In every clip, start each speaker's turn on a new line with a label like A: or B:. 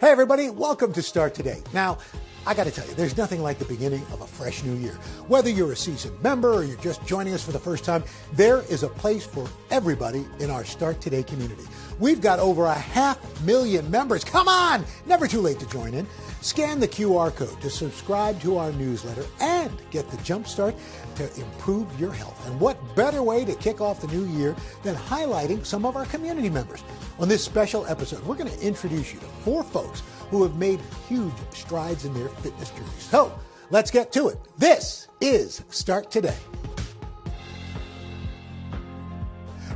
A: Hey, everybody, welcome to Start Today. Now, I got to tell you, there's nothing like the beginning of a fresh new year. Whether you're a seasoned member or you're just joining us for the first time, there is a place for everybody in our Start Today community. We've got over 500,000 members. Come on! Never too late to join in. Scan the QR code to subscribe to our newsletter and get the jump start to improve your health. And what better way to kick off the new year than highlighting some of our community members? On this special episode, we're going to introduce you to 4 folks who have made huge strides in their fitness journeys. So let's get to it. This is Start Today.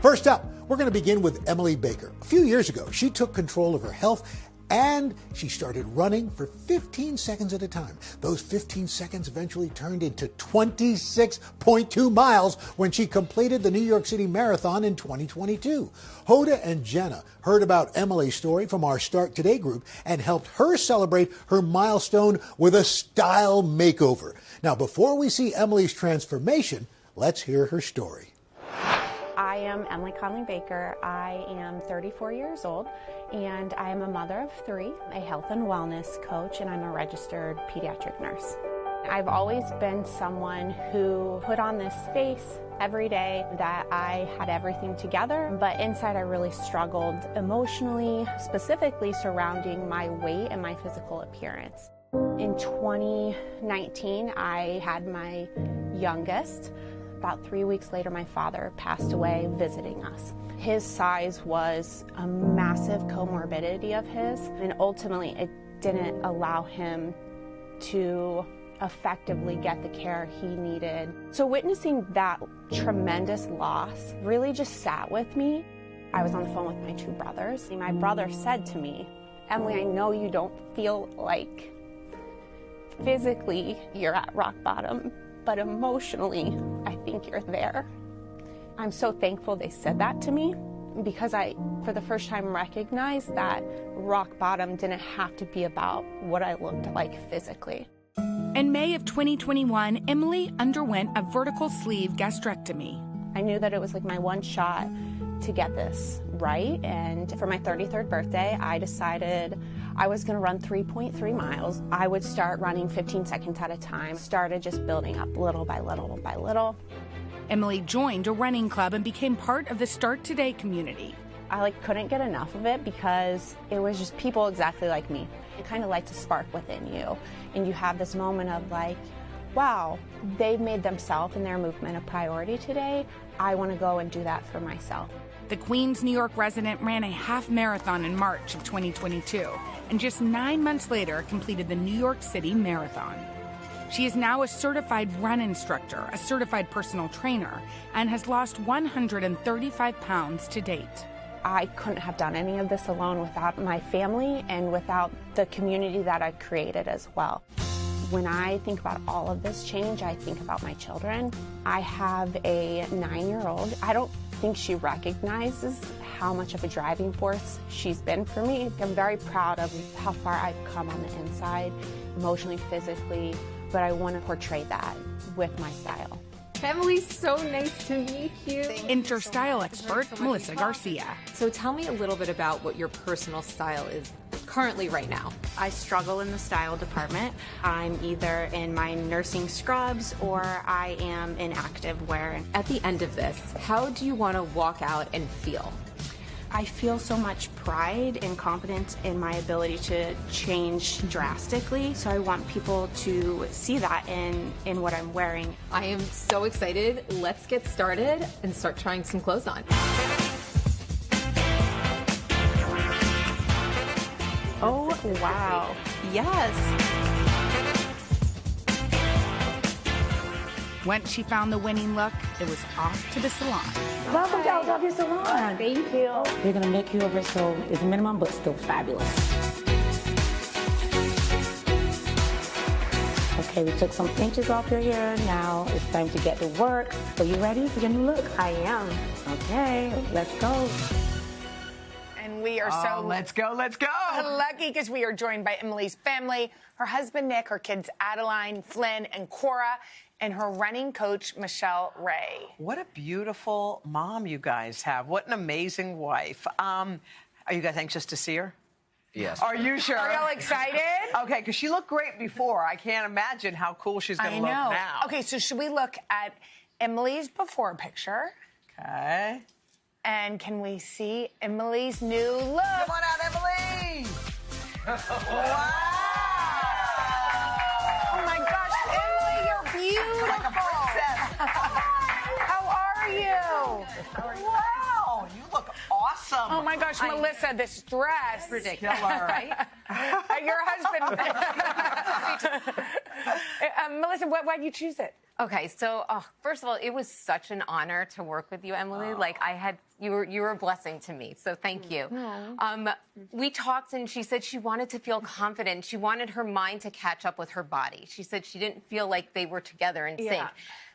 A: First up, we're going to begin with Emily Becker. A few years ago, she took control of her health and she started running for 15 seconds at a time. Those 15 seconds eventually turned into 26.2 miles when she completed the New York City Marathon in 2022. Hoda and Jenna heard about Emily's story from our Start Today group and helped her celebrate her milestone with a style makeover. Now, before we see Emily's transformation, let's hear her story.
B: I am Emily Conley Baker. I am 34 years old, and I am a mother of 3, a health and wellness coach, and I'm a registered pediatric nurse. I've always been someone who put on this face every day that I had everything together, but inside I really struggled emotionally, specifically surrounding my weight and my physical appearance. In 2019, I had my youngest. About 3 weeks later, my father passed away visiting us. His size was a massive comorbidity of his, and ultimately it didn't allow him to effectively get the care he needed. So witnessing that tremendous loss really just sat with me. I was on the phone with my 2 brothers. My brother said to me, "Emily, I know you don't feel like physically you're at rock bottom, but emotionally, I think you're there." I'm so thankful they said that to me because I, for the first time, recognized that rock bottom didn't have to be about what I looked like physically.
C: In May of 2021, Emily underwent a vertical sleeve gastrectomy.
B: I knew that it was like my one shot to get this right, and for my 33rd birthday, I decided I was going to run 3.3 miles. I would start running 15 seconds at a time, started just building up little by little by little.
C: Emily joined a running club and became part of the Start Today community.
B: I couldn't get enough of it because it was just people exactly like me. It kind of lights a spark within you, and you have this moment of wow, they've made themselves and their movement a priority today. I want to go and do that for myself.
C: The Queens, New York resident ran a half marathon in March of 2022, and just 9 months later completed the New York City Marathon. She is now a certified run instructor, a certified personal trainer, and has lost 135 pounds to date.
B: I couldn't have done any of this alone without my family and without the community that I created as well. When I think about all of this change, I think about my children. I have a 9-year-old. I don't think she recognizes how much of a driving force she's been for me. I'm very proud of how far I've come on the inside, emotionally, physically, but I want to portray that with my style.
D: Emily, so nice to meet you.
C: Enter style expert Melissa Garcia.
D: So tell me a little bit about what your personal style is currently right now.
E: I struggle in the style department. I'm either in my nursing scrubs or I am in active wear.
D: At the end of this, how do you want to walk out and feel?
E: I feel so much pride and confidence in my ability to change drastically. So I want people to see that in what I'm wearing.
D: I am so excited. Let's get started and start trying some clothes on.
E: Oh, wow. Yes.
C: Once she found the winning look, it was off to the salon.
F: Welcome to LW Salon.
E: Thank you.
F: They're gonna make you over so it's minimum but still fabulous. Okay, we took some inches off your hair. Now it's time to get to work. Are you ready for your new look?
E: I am.
F: Okay, let's go.
G: And we are so
H: let's go.
G: lucky because we are joined by Emily's family, her husband Nick, her kids Adeline, Flynn, and Cora, and her running coach, Michelle Ray.
H: What a beautiful mom you guys have. What an amazing wife. Are you guys anxious to see her? Yes.
I: Are you sure?
G: Are y'all excited?
I: Okay, because she looked great before. I can't imagine how cool she's going to look now.
G: Okay, so should we look at Emily's before picture?
I: Okay.
G: And can we see Emily's new look?
I: Come on out, Emily! Wow!
G: Oh my gosh, Emily, you're beautiful!
I: Like a princess.
G: How are you?
I: Wow, you look awesome.
G: Oh my gosh, Melissa, this dress.
D: Ridiculous,
I: right?
G: Your husband. Melissa, why'd you choose it?
D: Okay, so first of all, it was such an honor to work with you, Emily. Like you were a blessing to me. So thank you. We talked, and she said she wanted to feel confident. She wanted her mind to catch up with her body. She said she didn't feel like they were together in sync.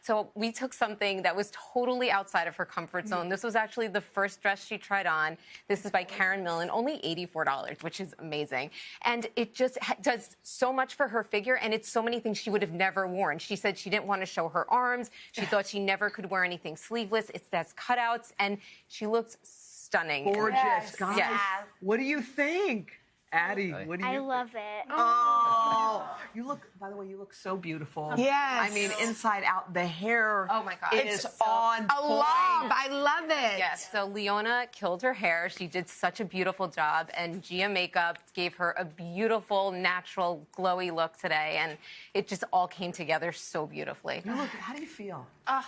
D: So we took something that was totally outside of her comfort zone. This was actually the first dress she tried on. This is by Karen Millen, only $84, which is amazing. And it just does so much for her figure, and it's so many things she would have never worn. She said she didn't want to show her arms. She thought she never could wear anything sleeveless. It has cutouts, and she looked stunning.
I: Gorgeous. Guys,
D: Yes.
I: what do you think? Addie, what do you
J: I love it.
I: Oh, you look, by the way, you look so beautiful.
G: Yes.
I: I mean, inside out, the hair
D: Oh my God.
I: is on
G: A
I: point.
G: lob. I love it.
D: Yes, so Leona killed her hair. She did such a beautiful job, and Gia Makeup gave her a beautiful, natural, glowy look today, and it just all came together so beautifully.
I: You look, how do you feel?
E: I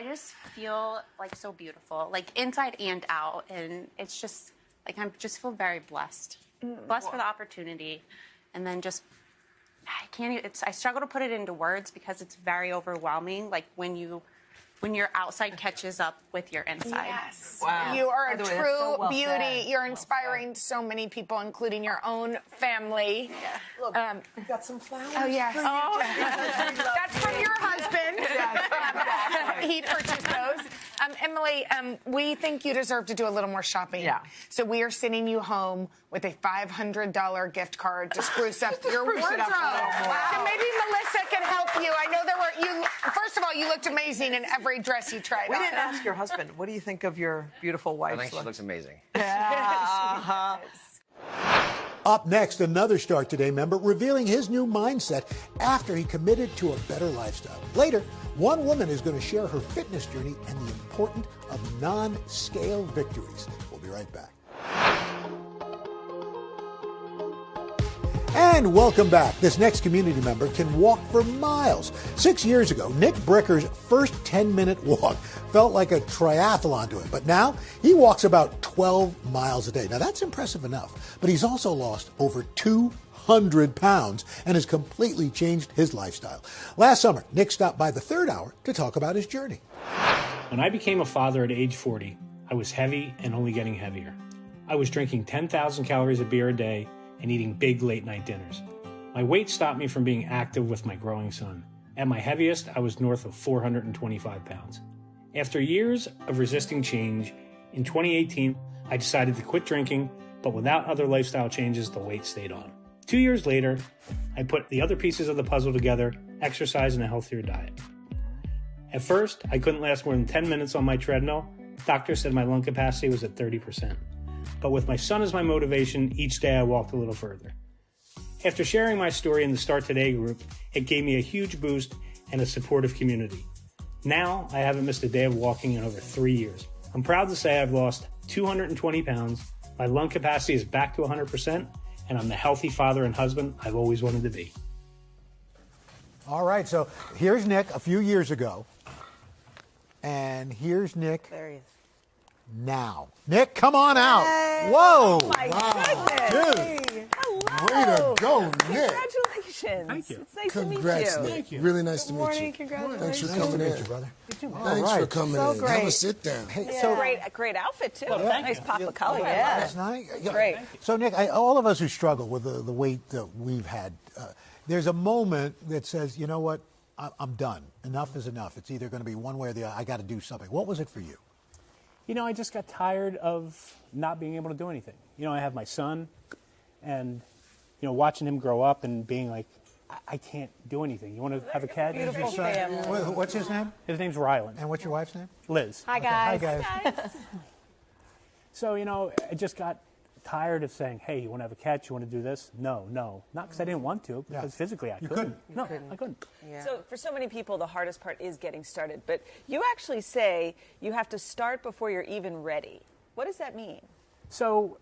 E: just feel like so beautiful, like inside and out, and it's just like I just feel very blessed, blessed for the opportunity, and then just I can't. I struggle to put it into words because it's very overwhelming. Like when your outside catches up with your inside.
G: Yes.
I: Wow.
G: You are
I: By
G: a
I: the way, that's
G: true
I: so well
G: beauty.
I: said.
G: You're inspiring so many people, including your own family.
I: Look, we got some flowers.
G: Oh, yes.
I: for you.
G: That's from your husband. He purchased those. Emily, we think you deserve to do a little more shopping.
I: Yeah.
G: So we are sending you home with a $500 gift card to spruce up your
I: Spruce
G: wardrobe.
I: it up a little more.
G: So maybe Melissa can help you. I know first of all, you looked amazing in every dress you tried
I: We
G: on.
I: didn't ask your husband. What do you think of your beautiful
H: I
I: wife's
H: think she
I: look?
H: looks amazing.
A: Up next, another Start Today member revealing his new mindset after he committed to a better lifestyle. Later, one woman is going to share her fitness journey and the importance of non-scale victories. We'll be right back. And welcome back. This next community member can walk for miles. 6 years ago, Nick Bricker's first 10-minute walk felt like a triathlon to him. But now he walks about 12 miles a day. Now that's impressive enough. But he's also lost over 200 pounds and has completely changed his lifestyle. Last summer, Nick stopped by the Third Hour to talk about his journey.
K: When I became a father at age 40, I was heavy and only getting heavier. I was drinking 10,000 calories of beer a day and eating big late-night dinners. My weight stopped me from being active with my growing son. At my heaviest, I was north of 425 pounds. After years of resisting change, in 2018, I decided to quit drinking, but without other lifestyle changes, the weight stayed on. 2 years later, I put the other pieces of the puzzle together, exercise and a healthier diet. At first, I couldn't last more than 10 minutes on my treadmill. Doctors said my lung capacity was at 30%. But with my son as my motivation, each day I walked a little further. After sharing my story in the Start Today group, it gave me a huge boost and a supportive community. Now, I haven't missed a day of walking in over 3 years. I'm proud to say I've lost 220 pounds, my lung capacity is back to 100%, and I'm the healthy father and husband I've always wanted to be.
A: All right, so here's Nick a few years ago. And here's Nick
I: There he is.
A: now. Nick, come on out.
L: Hey.
A: Whoa.
L: Oh my
A: Wow.
L: goodness.
A: Dude.
L: Hello.
M: Way to go, Nick.
L: Congratulations.
K: Thank you.
L: It's nice
M: Congrats,
L: to meet you.
M: Nick.
K: Thank you.
M: Really nice to
L: Good
M: meet
L: morning.
M: you.
L: Congratulations.
M: Thanks for
A: Nice to
M: coming
A: meet
M: in.
A: you, brother.
M: Thanks for coming
L: So
M: in.
L: great.
M: Have a sit down.
A: Hey,
L: Yeah.
A: so
L: Great outfit too.
K: Well, thank
L: Nice
K: you.
L: pop of color. Yeah.
A: That's nice.
L: Great.
A: So, Nick, all of us who struggle with the weight that we've had, there's a moment that says, you know what, I'm done. Enough is enough. It's either going to be one way or the other. I got to do something. What was it for you?
K: You know, I just got tired of not being able to do anything. You know, I have my son, and, you know, watching him grow up and being like, I can't do anything. You want to have a cat?
L: Beautiful family.
A: What's his name?
K: His name's Rylan.
A: And what's your wife's name?
K: Liz.
E: Hi guys.
A: Hi, guys.
K: So, you know, I just got tired of saying, hey, you want to have a catch? You want to do this? No. Not because I didn't want to, because physically I couldn't. I couldn't.
L: Yeah. So for so many people, the hardest part is getting started. But you actually say you have to start before you're even ready. What does that mean?
K: So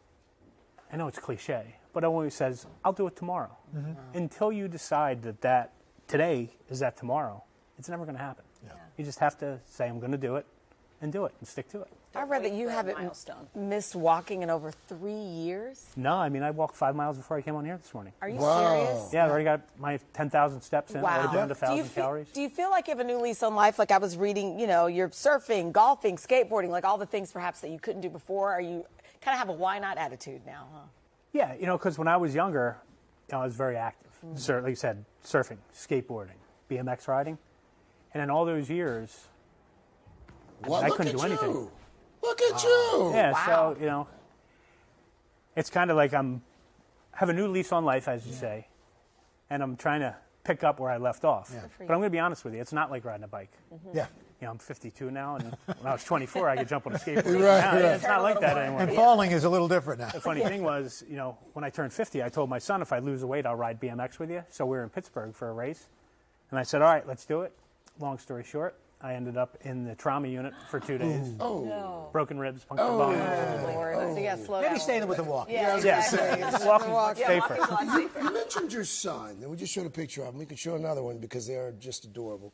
K: I know it's cliche, but it always says, I'll do it tomorrow. Until you decide that today is that tomorrow, it's never going to happen. Yeah. You just have to say, I'm going to do it, and stick to it.
H: I read that you haven't missed walking in over 3 years.
K: No, I mean, I walked 5 miles before I came on here this morning.
H: Are you serious?
K: Yeah, I already got my 10,000 steps in.
H: Wow.
K: Already burned 1,000 calories.
H: Do you feel like you have a new lease on life? Like I was reading, you're surfing, golfing, skateboarding, like all the things perhaps that you couldn't do before. Are you kind of have a why not attitude now, huh?
K: Yeah, because when I was younger, I was very active. Like you said, surfing, skateboarding, BMX riding. And in all those years, I couldn't do anything.
M: Look at you.
K: Yeah, so, it's kind of like have a new lease on life, as you say, and I'm trying to pick up where I left off. Yeah. But I'm going to be honest with you, it's not like riding a bike.
A: Yeah.
K: I'm 52 now, and when I was 24, I could jump on a skateboard. Right. It's not like that anymore.
A: And falling is a little different now.
K: The funny thing was, when I turned 50, I told my son, if I lose the weight, I'll ride BMX with you. So we were in Pittsburgh for a race, and I said, all right, let's do it. Long story short, I ended up in the trauma unit for 2 days.
H: No.
K: Broken ribs, punctured bones.
H: So you got to slow down.
A: Maybe staying with the walk.
K: Walking safer.
M: You mentioned your son, and we just showed a picture of him. We could show another one because they are just adorable.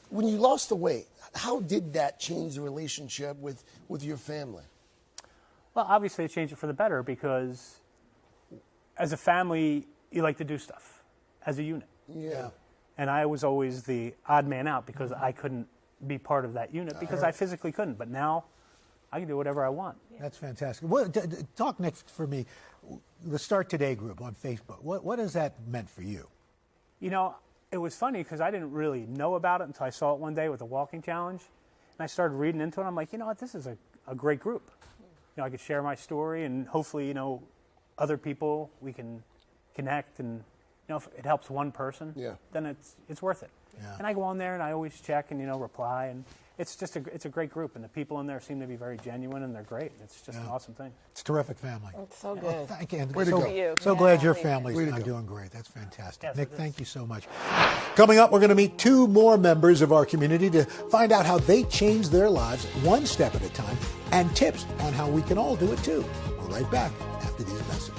M: When you lost the weight, how did that change the relationship with your family?
K: Well, obviously it changed it for the better because as a family, you like to do stuff as a unit.
M: Yeah.
K: And I was always the odd man out because I couldn't be part of that unit because I physically couldn't. But now I can do whatever I want.
A: That's fantastic. Well, talk next for me. The Start Today group on Facebook. What has that meant for you?
K: It was funny because I didn't really know about it until I saw it one day with the walking challenge. And I started reading into it. I'm like, what? This is a great group. I could share my story and hopefully, other people, we can connect. And, if it helps one person, then it's worth it. Yeah. And I go on there and I always check and, reply. And it's just it's a great group. And the people in there seem to be very genuine and they're great. It's just an awesome thing.
A: It's a terrific family.
H: It's so good.
A: Thank you.
M: Way to go.
A: So glad your family's doing great. That's fantastic. Nick, thank you so much. Coming up, we're going to meet 2 more members of our community to find out how they changed their lives one step at a time and tips on how we can all do it too. We're right back after these messages.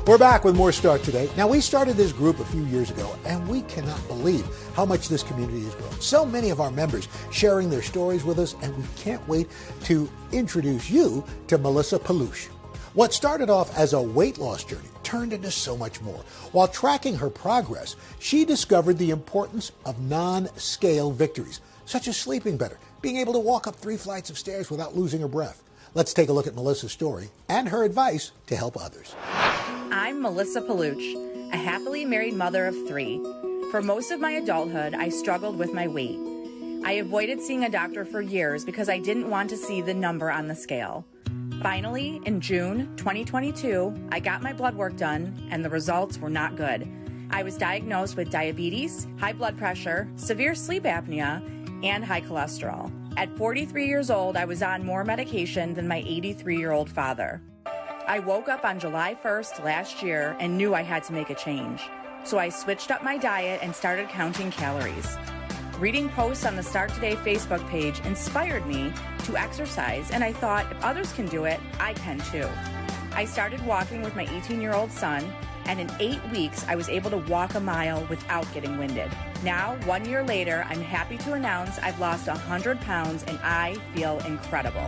A: We're back with more Start Today. Now, we started this group a few years ago, and we cannot believe how much this community has grown. So many of our members sharing their stories with us, and we can't wait to introduce you to Melissa Paluch. What started off as a weight loss journey turned into so much more. While tracking her progress, she discovered the importance of non-scale victories, such as sleeping better, being able to walk up 3 flights of stairs without losing her breath. Let's take a look at Melissa's story and her advice to help others.
J: I'm Melissa Paluch, a happily married mother of 3. For most of my adulthood, I struggled with my weight. I avoided seeing a doctor for years because I didn't want to see the number on the scale. Finally, in June 2022, I got my blood work done, and the results were not good. I was diagnosed with diabetes, high blood pressure, severe sleep apnea, and high cholesterol. At 43 years old, I was on more medication than my 83-year-old father. I woke up on July 1st last year and knew I had to make a change. So I switched up my diet and started counting calories. Reading posts on the Start Today Facebook page inspired me to exercise, and I thought if others can do it, I can too. I started walking with my 18-year-old son, and in 8 weeks, I was able to walk a mile without getting winded. Now, 1 year later, I'm happy to announce I've lost 100 pounds, and I feel incredible.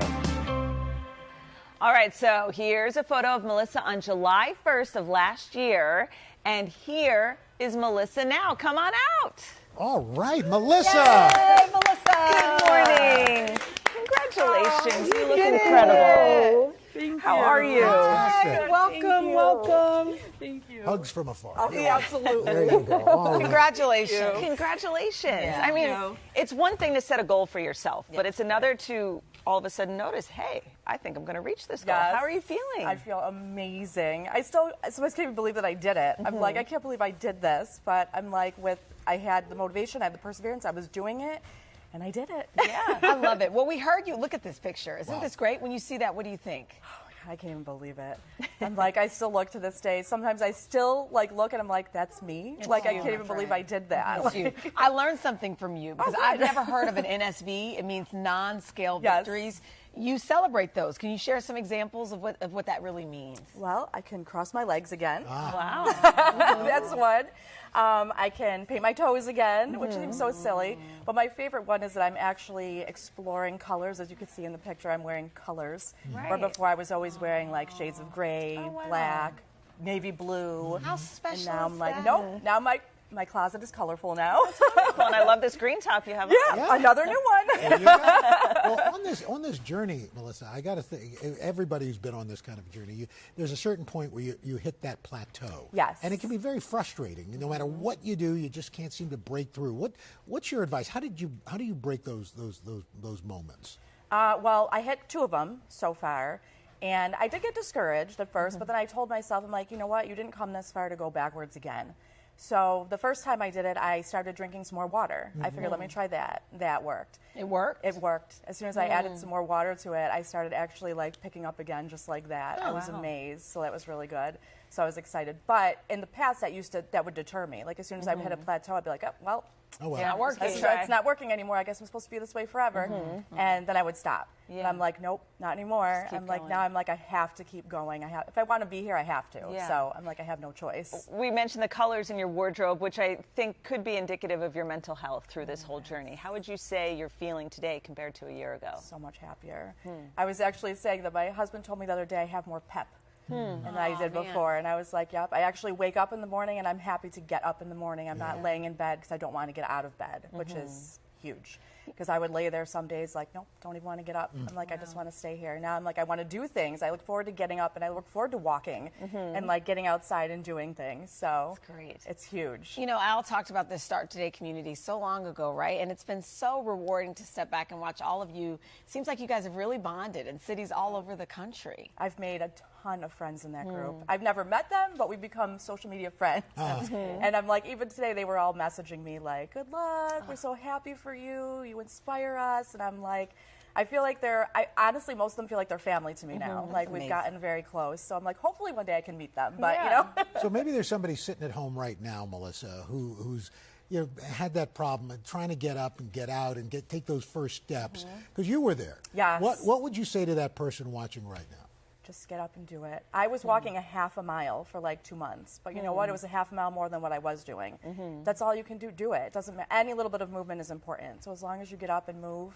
L: All right, so here's a photo of Melissa on July 1st of last year, and here is Melissa now. Come on out.
A: All right, Melissa.
L: Yay, Melissa. Good morning. Congratulations. You look incredible.
N: Thank you.
L: How are you?
A: Fantastic.
N: Welcome, welcome. Thank you.
A: Hugs from afar.
N: Oh, yeah, absolutely.
A: There you go. All right.
L: Congratulations. Congratulations.
N: Yeah.
L: I mean, it's one thing to set a goal for yourself, but it's another to all of a sudden notice, hey, I think I'm going to reach this goal.
N: Yes.
L: How are you feeling?
N: I feel amazing. I sometimes can't even believe that I did it. I'm like, I can't believe I did this, but I'm like, I had the motivation, I had the perseverance, I was doing it, And I did it.
L: Yeah, I love it. Well, we heard you. Look at this picture. Isn't this great? When you see that, what do you think?
N: I can't even believe it. I'm like, I still look to this day. Sometimes I still look and I'm like, that's me. I can't even believe I did that.
L: I learned something from you because I've never heard of an NSV. It means non-scale victories. You celebrate those. Can you share some examples of what that really means?
N: Well, I can cross my legs again.
L: Wow.
N: That's one. I can paint my toes again, which seems so silly. But my favorite one is that I'm actually exploring colors. As you can see in the picture, I'm wearing colors. Right. Where before I was always wearing like shades of gray, black, navy blue.
L: How special
N: and now
L: is
N: I'm like,
L: that?
N: nope. Now my closet is colorful now.
L: Well, and I love this green top you have.
N: Another new one.
A: Well, on this journey, Melissa, I got to think, everybody who's been on this kind of journey, there's a certain point where you hit that plateau.
N: Yes.
A: And it can be very frustrating. No matter what you do, you just can't seem to break through. What's your advice? How do you break those moments?
N: Well, I hit 2 of them so far. And I did get discouraged at first, but then I told myself, I'm like, you know what? You didn't come this far to go backwards again. So the first time I did it, I started drinking some more water. I figured, let me try that. That worked.
L: It worked?
N: It worked. As soon as I added some more water to it, I started actually like picking up again just like that. I was amazed. So that was really good. So I was excited. But in the past, that would deter me. Like as soon as I hit a plateau, I'd be like, oh, well.
L: It's not working.
N: It's not working anymore. I guess I'm supposed to be this way forever. And then I would stop.
L: Yeah.
N: And I'm like, nope, not anymore. I'm like,
L: going.
N: now I'm like, I have to keep going. If I want to be here, I have to.
L: Yeah.
N: So I'm like, I have no choice.
L: We mentioned the colors in your wardrobe, which I think could be indicative of your mental health through this whole journey. How would you say you're feeling today compared to a year ago?
N: So much happier. I was actually saying that my husband told me the other day I have more pep than I did before. And I was like, yep, I actually wake up in the morning and I'm happy to get up in the morning. I'm not laying in bed because I don't want to get out of bed, which is huge. Because I would lay there some days like, nope, don't even want to get up. I'm like, I just want to stay here. Now I'm like, I want to do things. I look forward to getting up and I look forward to walking and like getting outside and doing things. So
L: that's great.
N: It's huge.
L: You know, Al talked about this Start Today community so long ago, right? And it's been so rewarding to step back and watch all of you. It seems like you guys have really bonded in cities all over the country.
N: I've made a ton of friends in that group. I've never met them, but we've become social media friends. And I'm like, even today they were all messaging me like, good luck, we're so happy for you, you inspire us. And I'm like, I feel like honestly, most of them feel like they're family to me now. Like we've gotten very close. So I'm like, hopefully one day I can meet them. But you know.
A: So maybe there's somebody sitting at home right now, Melissa, who's had that problem and trying to get up and get out and take those first steps. Because you were there.
N: Yes.
A: What would you say to that person watching right now?
N: Just get up and do it. I was walking a half a mile for like 2 months, but you know what? It was a half a mile more than what I was doing. That's all you can do. Do it. It doesn't matter. Any little bit of movement is important. So as long as you get up and move,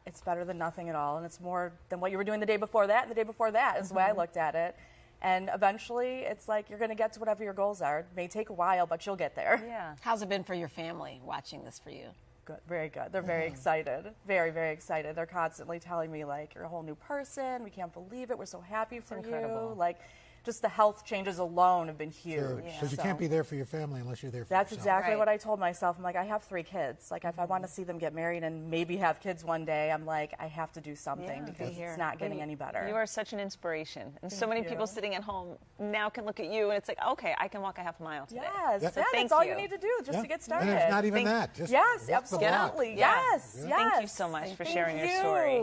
N: it's better than nothing at all, and it's more than what you were doing the day before that and the day before that. Is the way I looked at it. And eventually, it's like you're going to get to whatever your goals are. It may take a while, but you'll get there.
L: Yeah. How's it been for your family watching this for you?
N: Good, very good. They're very excited. Very, very excited. They're constantly telling me, like, you're a whole new person. We can't believe it. We're so happy for you. Like, just the health changes alone have been huge.
A: Because you can't be there for your family unless you're there for
N: That's
A: yourself.
N: exactly what I told myself. I'm like, I have 3 kids. Like, if I want to see them get married and maybe have kids one day, I'm like, I have to do something because it's not getting any better.
L: You are such an inspiration. And so many people sitting at home now can look at you and it's like, okay, I can walk a half a mile today.
N: Yes, that's all you need to do just to get started.
A: And it's not even that. Just
N: yes, absolutely. Yes, yes.
L: Thank you so much for sharing your story.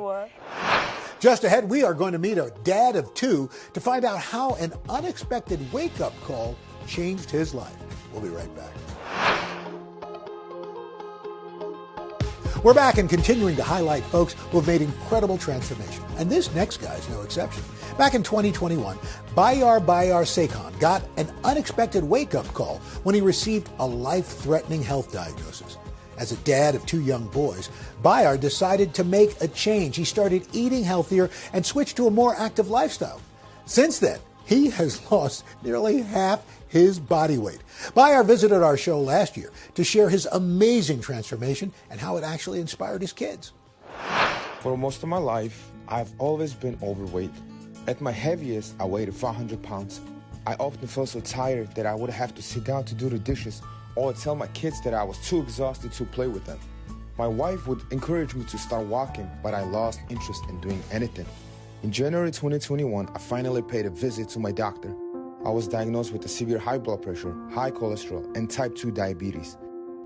A: Just ahead, we are going to meet a dad of 2 to find out how an unexpected wake-up call changed his life. We'll be right back. We're back and continuing to highlight folks who have made incredible transformation. And this next guy is no exception. Back in 2021, Bayar Bayarsaikhan got an unexpected wake-up call when he received a life-threatening health diagnosis. As a dad of 2 young boys, Byar decided to make a change. He started eating healthier and switched to a more active lifestyle. Since then, he has lost nearly half his body weight. Byar visited our show last year to share his amazing transformation and how it actually inspired his kids.
O: For most of my life, I've always been overweight. At my heaviest, I weighed 500 pounds. I often felt so tired that I would have to sit down to do the dishes or tell my kids that I was too exhausted to play with them. My wife would encourage me to start walking, but I lost interest in doing anything. In January 2021, I finally paid a visit to my doctor. I was diagnosed with a severe high blood pressure, high cholesterol, and type 2 diabetes.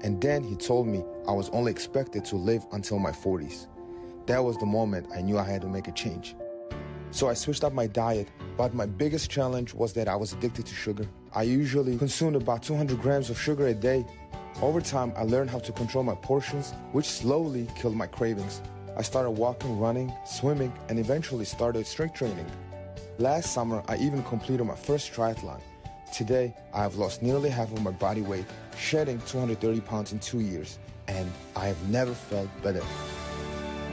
O: And then he told me I was only expected to live until my 40s. That was the moment I knew I had to make a change. So I switched up my diet, but my biggest challenge was that I was addicted to sugar. I usually consumed about 200 grams of sugar a day. Over time, I learned how to control my portions, which slowly killed my cravings. I started walking, running, swimming, and eventually started strength training. Last summer, I even completed my first triathlon. Today, I have lost nearly half of my body weight, shedding 230 pounds in 2 years, and I have never felt better.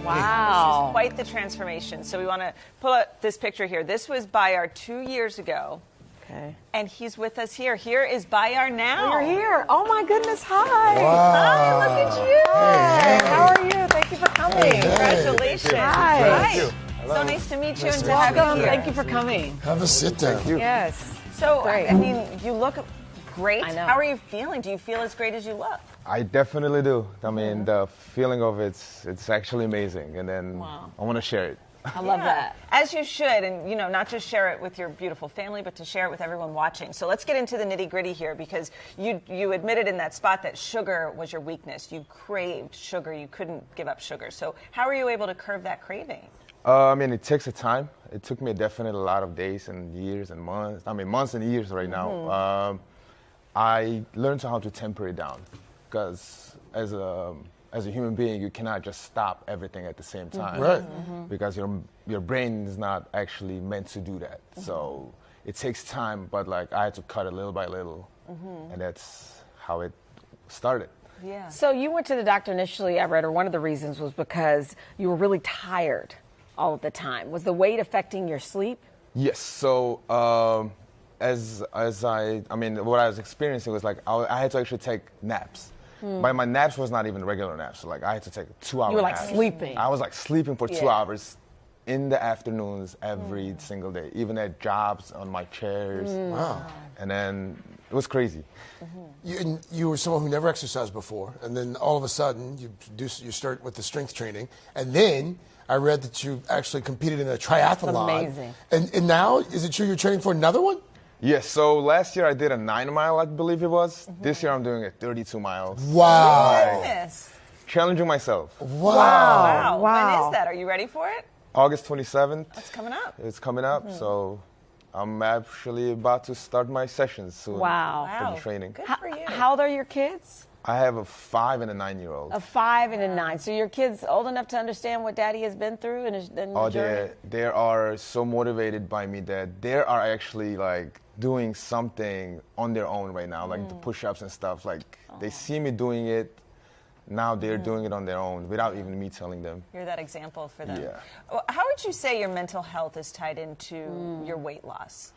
L: Wow. This is quite the transformation. So we want to pull up this picture here. This was Bayar 2 years ago.
H: Okay.
L: And he's with us here. Here is Bayar now.
H: You're here. Oh, my goodness. Hi.
M: Wow.
L: Hi, look at you.
H: Hey. How are you? Thank you for coming.
M: Hey.
L: Congratulations.
H: Hi.
L: Hi. So nice to meet you and to
H: Welcome.
L: have you here.
H: Thank you for coming.
M: Have a sit down.
H: Yes.
L: So,
H: Great.
L: I mean, you look great.
H: I know.
L: How are you feeling? Do you feel as great as you look?
P: I definitely do. I mean, the feeling of it's actually amazing. And then I want to share it.
H: I love that.
L: As you should, and not just share it with your beautiful family, but to share it with everyone watching. So let's get into the nitty-gritty here, because you admitted in that spot that sugar was your weakness. You craved sugar. You couldn't give up sugar. So how are you able to curb that craving?
P: I mean, it takes a time. It took me definitely a lot of days and years and months. I mean, months and years right now. I learned how to temper it down, because as a human being, you cannot just stop everything at the same time,
M: Right.
P: Because your brain is not actually meant to do that. So it takes time, but like I had to cut it little by little, and that's how it started.
L: Yeah.
H: So you went to the doctor initially, I read, or one of the reasons was because you were really tired all of the time. Was the weight affecting your sleep?
P: Yes. So I mean, what I was experiencing was like I had to actually take naps. But my naps was not even regular naps. So like I had to take 2 hours.
H: You were like
P: naps.
H: sleeping.
P: I was like sleeping for 2 hours in the afternoons every single day, even at jobs on my chairs.
M: Wow.
P: And then it was crazy.
M: You were someone who never exercised before, and then all of a sudden you start with the strength training, and then I read that you actually competed in a triathlon.
H: That's amazing.
M: And now, is it true you're training for another one?
P: Yes, so last year I did a 9-mile, I believe it was. This year I'm doing a 32 miles.
M: Wow.
L: Goodness.
P: Challenging myself.
L: Wow. When is that? Are you ready for it?
P: August 27th.
L: That's coming up.
P: It's coming up, so I'm actually about to start my sessions soon.
H: Wow.
P: For the training.
L: Good for you.
H: How old are your kids?
P: I have a 5 and a 9-year-old.
H: A 5 and a 9. So your kids old enough to understand what Daddy has been through and his journey?
P: They are so motivated by me that they are actually like doing something on their own right now, like the push-ups and stuff. Like they see me doing it. Now they're doing it on their own without even me telling them.
L: You're that example for them.
P: Yeah.
L: How would you say your mental health is tied into your weight loss?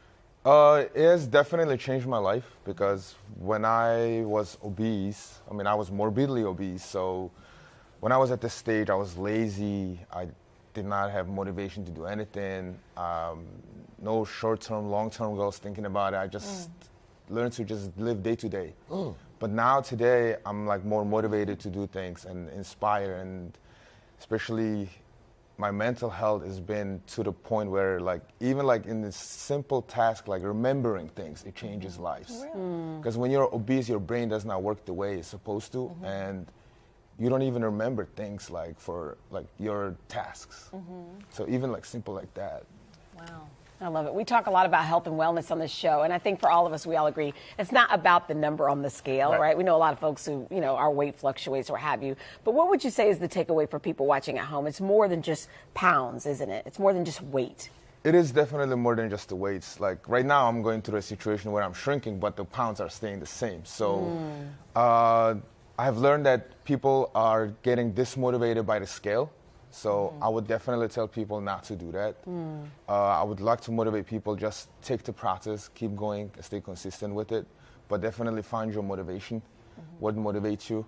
P: It has definitely changed my life, because when I was obese, I mean, I was morbidly obese. So when I was at this stage, I was lazy. I did not have motivation to do anything. No short-term, long-term goals thinking about it. I just learned to just live day to day. But now today, I'm like more motivated to do things and inspire, and especially my mental health has been to the point where like even like in this simple task like remembering things, it changes lives. Because when you're obese, your brain does not work the way it's supposed to, and you don't even remember things like for like your tasks. So even like simple like that.
H: Wow. I love it. We talk a lot about health and wellness on this show, and I think for all of us, we all agree, it's not about the number on the scale, right? We know a lot of folks who, our weight fluctuates or what have you. But what would you say is the takeaway for people watching at home? It's more than just pounds, isn't it? It's more than just weight.
P: It is definitely more than just the weights. Like right now, I'm going through a situation where I'm shrinking, but the pounds are staying the same. So I've learned that people are getting dismotivated by the scale. So I would definitely tell people not to do that. I would like to motivate people, just take the process, keep going, stay consistent with it, but definitely find your motivation. What motivates you,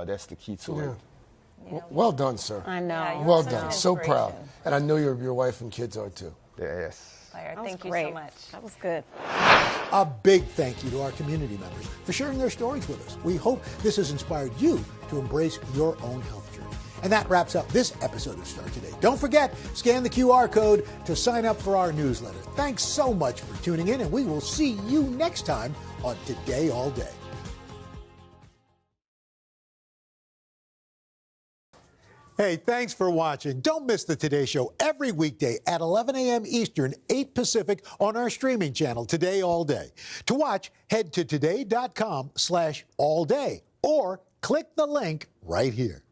P: that's the key to it.
M: Well done, sir.
H: I know.
L: Yeah,
M: Well done. So proud. And I know your wife and kids are too.
P: Yes.
L: Thank you
H: great.
L: so much.
H: That was good.
A: A big thank you to our community members for sharing their stories with us. We hope this has inspired you to embrace your own health journey. And that wraps up this episode of Start Today. Don't forget, scan the QR code to sign up for our newsletter. Thanks so much for tuning in, and we will see you next time on Today All Day. Hey, thanks for watching. Don't miss the Today Show every weekday at 11 a.m. Eastern, 8 Pacific on our streaming channel, Today All Day. To watch, head to today.com/allday or click the link right here.